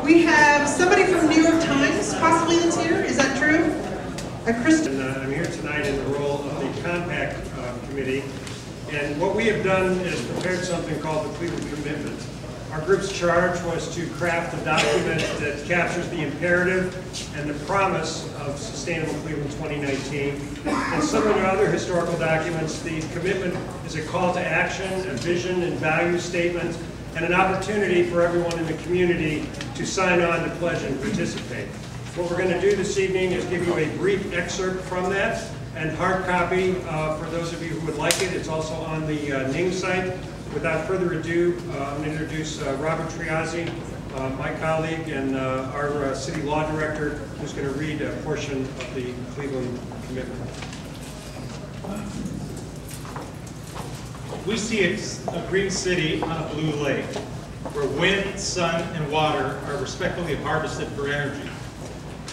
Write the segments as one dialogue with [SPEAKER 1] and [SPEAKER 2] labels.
[SPEAKER 1] We have somebody from New York Times, possibly, that's here. Is that true?
[SPEAKER 2] I'm here tonight in the role of the Compact Committee. And what we have done is prepared something called the Cleveland Commitment. Our group's charge was to craft a document that captures the imperative and the promise of Sustainable Cleveland 2019. And similar to other historical documents, the commitment is a call to action, a vision and value statement, and an opportunity for everyone in the community to sign on to pledge and participate. What we're going to do this evening is give you a brief excerpt from that, and hard copy for those of you who would like it. It's also on the NING site. Without further ado, I'm going to introduce Robert Triazzi, my colleague and our city law director, who's going to read a portion of the Cleveland Commitment.
[SPEAKER 3] We see a green city on a blue lake, where wind, sun, and water are respectfully harvested for energy,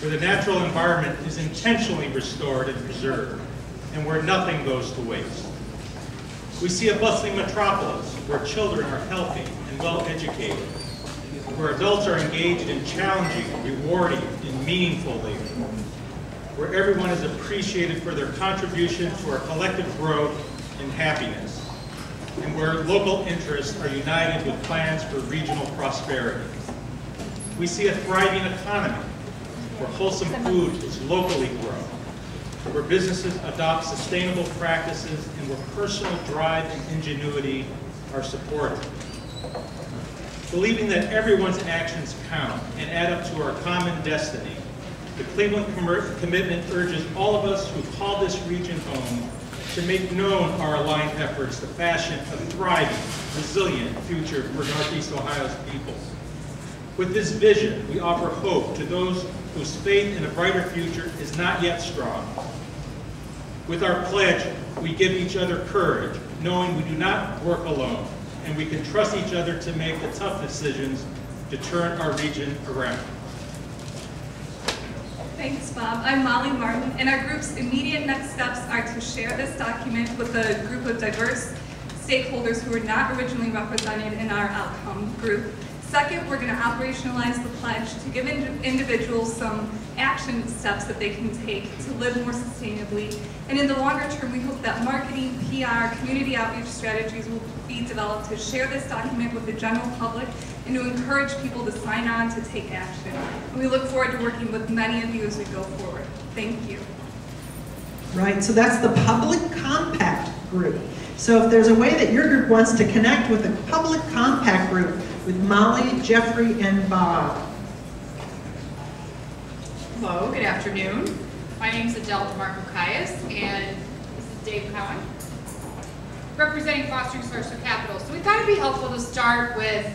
[SPEAKER 3] where the natural environment is intentionally restored and preserved, and where nothing goes to waste. We see a bustling metropolis where children are healthy and well-educated, where adults are engaged in challenging, rewarding, and meaningful labor, where everyone is appreciated for their contribution to our collective growth and happiness, and where local interests are united with plans for regional prosperity. We see a thriving economy, where wholesome food is locally grown, where businesses adopt sustainable practices, and where personal drive and ingenuity are supported. Believing that everyone's actions count and add up to our common destiny, the Cleveland Commitment urges all of us who call this region home to make known our aligned efforts to fashion a thriving, resilient future for Northeast Ohio's people. With this vision, we offer hope to those whose faith in a brighter future is not yet strong. With our pledge, we give each other courage, knowing we do not work alone, and we can trust each other to make the tough decisions to turn our region around.
[SPEAKER 4] Thanks, Bob. I'm Molly Martin, and our group's immediate next steps are to share this document with a group of diverse stakeholders who were not originally represented in our outcome group. Second, we're going to operationalize the pledge to give individuals some action steps that they can take to live more sustainably. And in the longer term, we hope that marketing, PR, community outreach strategies will be developed to share this document with the general public and to encourage people to sign on to take action. And we look forward to working with many of you as we go forward. Thank you.
[SPEAKER 1] Right, so that's the Public Compact Group. So if there's a way that your group wants to connect with the Public Compact Group, with Molly, Jeffrey, and Bob.
[SPEAKER 5] Hello, good afternoon. My name is Adele DeMarco-Caius, and this is Dave Cowan, representing Fostering Social Capital. So we thought it'd be helpful to start with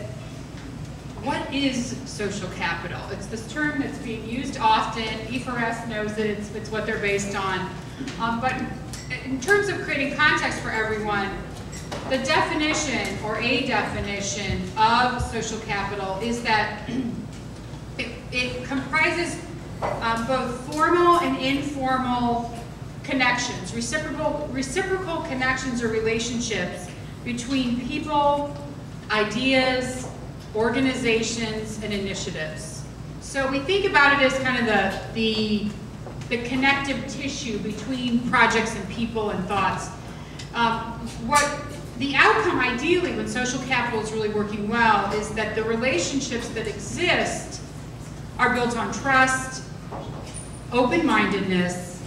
[SPEAKER 5] what is social capital? It's this term that's being used often. E4S knows it, it's what they're based on. But in terms of creating context for everyone, the definition, or a definition, of social capital is that it comprises both formal and informal connections, reciprocal connections or relationships between people, ideas, organizations, and initiatives. So we think about it as kind of the connective tissue between projects and people and thoughts. What the outcome, ideally, when social capital is really working well, is that the relationships that exist are built on trust, open-mindedness,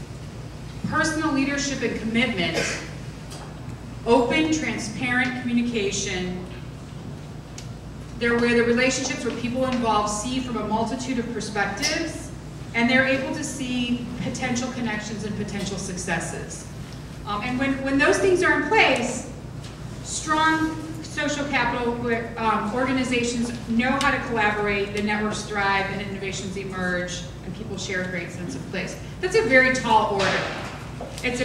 [SPEAKER 5] personal leadership and commitment, open, transparent communication. They're where the relationships where people involved see from a multitude of perspectives, and they're able to see potential connections and potential successes. And when those things are in place, strong social capital organizations know how to collaborate, the networks thrive, and innovations emerge, and people share a great sense of place. That's a very tall order. It's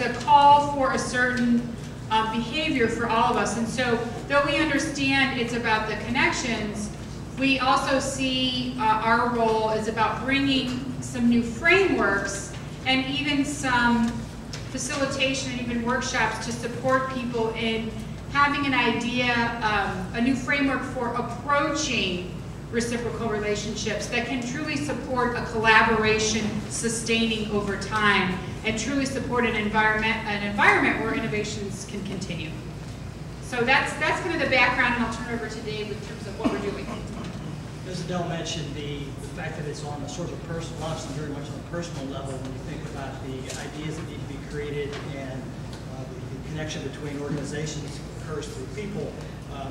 [SPEAKER 5] a call for a certain behavior for all of us. And so, though we understand it's about the connections, we also see our role is about bringing some new frameworks and even some facilitation and even workshops to support people in having an idea, a new framework for approaching reciprocal relationships that can truly support a collaboration sustaining over time and truly support an environment where innovations can continue. So that's kind of the background, and I'll turn it over to Dave in terms of what we're doing.
[SPEAKER 6] As Adele mentioned, the fact that it's on a sort of personal, obviously very much on a personal level when you think about the ideas that need to be created and the connection between organizations occurs through people.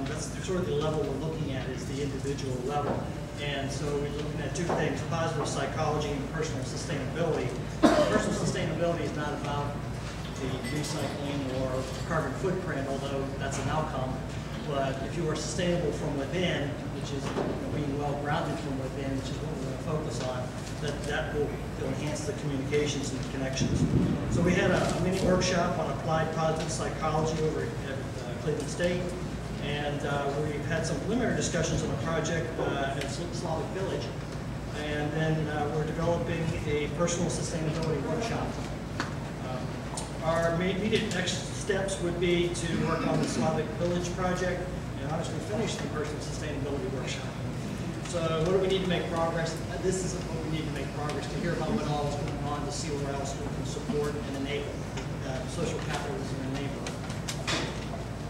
[SPEAKER 6] That's sort of the level we're looking at, is the individual level. And so we're looking at two things: positive psychology and personal sustainability. Personal sustainability is not about the recycling or carbon footprint, although that's an outcome. But if you are sustainable from within, which is being well-grounded from within, which is what we're going to focus on, that will enhance the communications and the connections. So we had a mini workshop on applied positive psychology over at Cleveland State, and we've had some preliminary discussions on a project at Slavic Village, and then we're developing a personal sustainability workshop. Our immediate next steps would be to work on the Slavic Village project and obviously finish the personal sustainability workshop. So what do we need to make progress? This is what we need to make progress, to hear about what all is going on, to see where else we can support and enable social capitalism in neighborhood.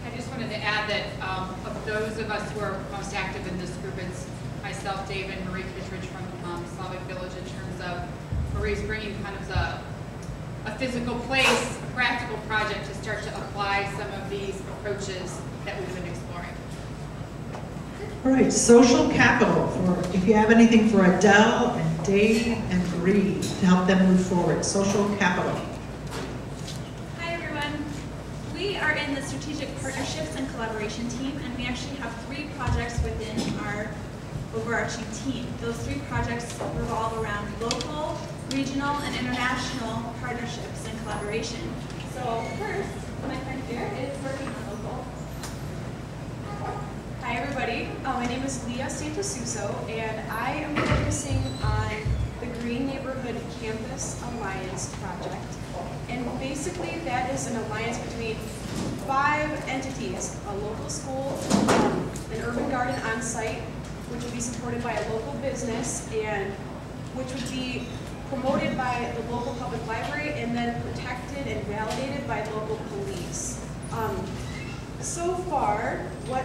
[SPEAKER 5] I just wanted to add that of those of us who are most active in this group, it's myself, Dave, and Marie Kittredge from Slavic Village, in terms of Marie's bringing kind of a physical place, a practical project to start to apply some of these approaches that we've been exploring.
[SPEAKER 1] All right, social capital. If you have anything for Adele and Dave and Bree to help them move forward. Social capital.
[SPEAKER 7] Hi everyone. We are in the Strategic Partnerships and Collaboration team, and we actually have 3 projects within our overarching team. Those 3 projects revolve around local, regional, and international partnerships and collaboration. So first, my friend here is working on local. Hi everybody, my name is Leah Santasuso, and I am focusing on the Green Neighborhood Campus Alliance project. And basically that is an alliance between 5 entities: a local school, an urban garden on site, which would be supported by a local business, and which would be promoted by the local public library and then protected and validated by local police. So far, what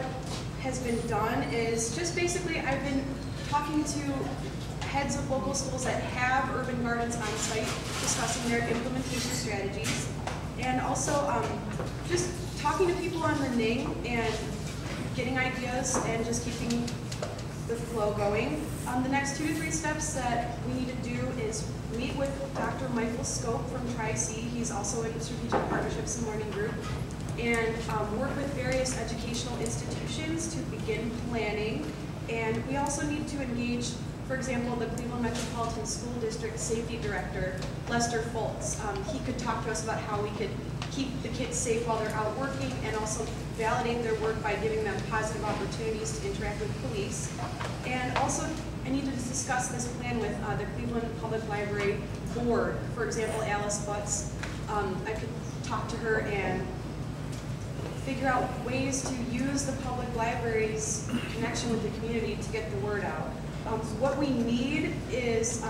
[SPEAKER 7] has been done is just basically I've been talking to heads of local schools that have urban gardens on site, discussing their implementation strategies, and also just talking to people on the NING and getting ideas and just keeping the flow going. The next 2 to 3 steps that we need to do is meet with Dr. Michael Scope from Tri-C. He's also in Strategic Partnerships and Learning Group, and work with various educational institutions to begin planning. And we also need to engage, for example, the Cleveland Metropolitan School District Safety Director, Lester Foltz. He could talk to us about how we could keep the kids safe while they're out working, and also validate their work by giving them positive opportunities to interact with police. And also, I need to discuss this plan with the Cleveland Public Library Board. For example, Alice Butts. I could talk to her and figure out ways to use the public library's connection with the community to get the word out. What we need is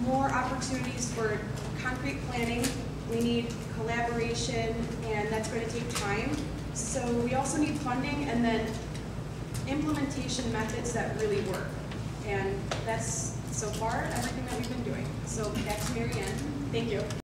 [SPEAKER 7] more opportunities for concrete planning. We need collaboration, and that's going to take time. So we also need funding, and then implementation methods that really work. And that's, so far, everything that we've been doing. So back to Mary Ann. Thank you.